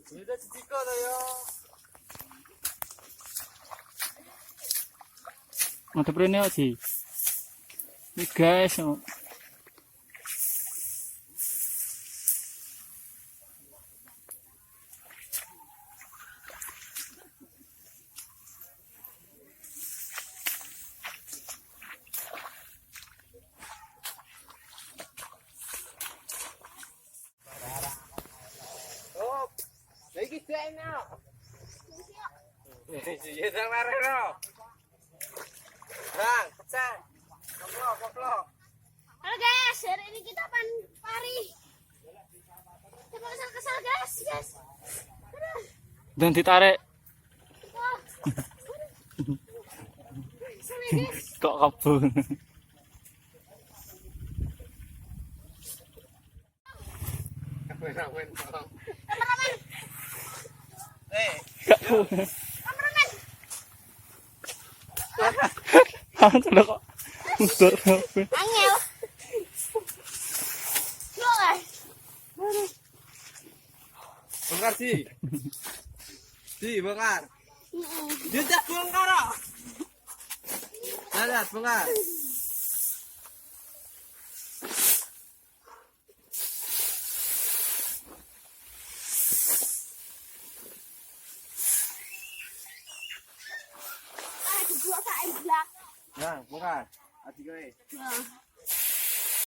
Sudah ciciko to yo. Mantep rene Ji. Ini guys. Oh. Lagi saya nak. Ya sang lari ro. Bang, pecah. Koplok. Halo guys, hari ini kita pari. Kita kesal guys. Aduh. Dan ditarik. Wah. Sampai guys. Kok kabur. Kameramen. Kameramen. Kameramen. Sudah kok. Mundur. Angel. Lo guys. Bongkar sih. Bongkar. Dia bongkar. Lihat, bongkar. Gua tak belak. Nah, bongkar. Adik gue. Nah.